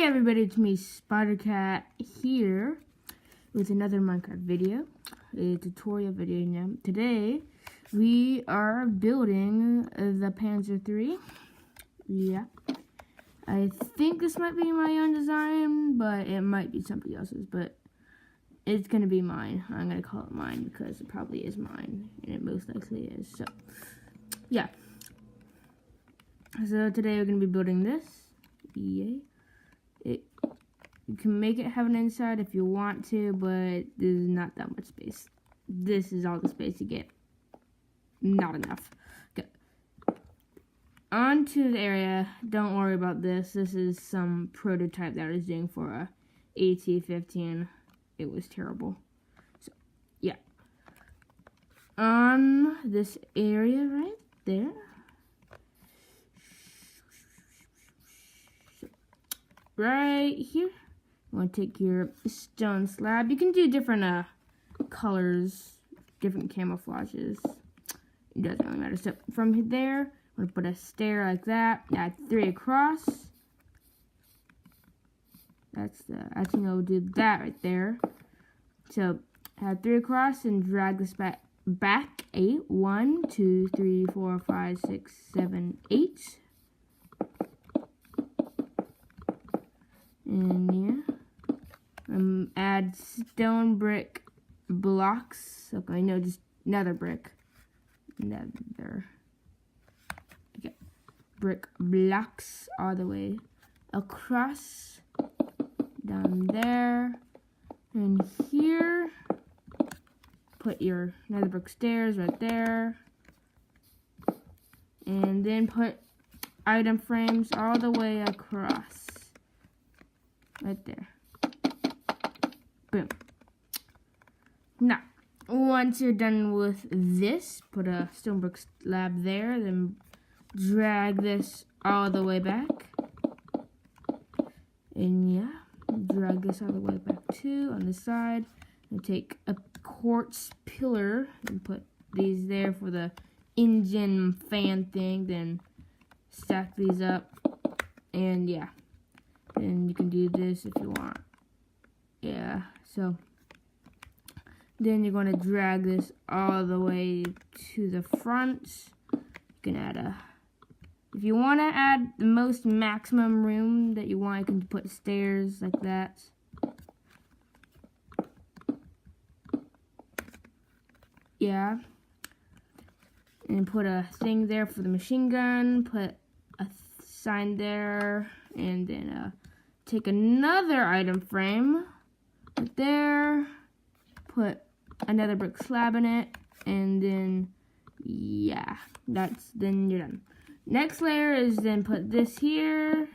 everybody, it's me, SpiderCat, here with another Minecraft video, a tutorial video now. Today, we are building the Panzer III. Yeah. I think this might be my own design, but it might be somebody else's, but it's going to be mine. I'm going to call it mine because it probably is mine, and it most likely is. So, yeah. So today we're going to be building this. Yay. You can make it have an inside if you want to, but there's not that much space. This is all the space you get. Not enough. Okay. On to the area. Don't worry about this. This is some prototype that I was doing for a AT-15. It was terrible. So, yeah. On this area right there. Right here. You want to take your stone slab. You can do different colors, different camouflages. It doesn't really matter. So from there, I'm going to put a stair like that. Add 3 across. That's the, I think I'll do that right there. So add 3 across and drag this back 8. 1, 2, 3, 4, 5, 6, 7, 8. And yeah, add stone brick blocks. Okay, no, just nether brick. Nether. Okay, brick blocks all the way across, down there, and here. Put your nether brick stairs right there, and then put item frames all the way across. Right there. Boom. Now, once you're done with this, put a stone brick slab there, then drag this all the way back. And yeah, drag this all the way back too on the side. And take a quartz pillar and put these there for the engine fan thing. Then stack these up. And yeah. And you can do this if you want. Yeah, so then you're going to drag this all the way to the front. You can add if you want to add the most maximum room that you want, you can put stairs like that. Yeah. And put a thing there for the machine gun. Put a sign there. And then take another item frame right there, put another brick slab in it, and then yeah, then you're done. Next layer is then put this here,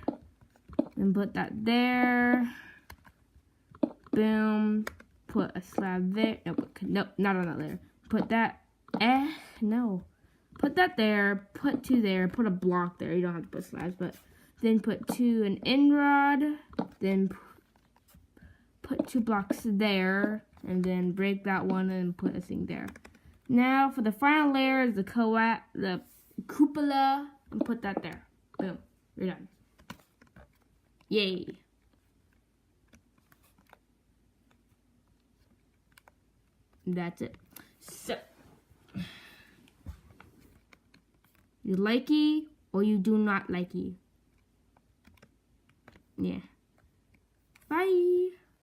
then put that there, boom, put a slab there, nope, not on that layer, put that, put that there, put 2 there, put a block there, you don't have to put slabs, but then put 2 an end rod, then put 2 blocks there, and then break that one and put a thing there. Now for the final layer is the cupola, and put that there. Boom, you're done. Yay. That's it. So, you likey or you do not likey. Yeah. Bye.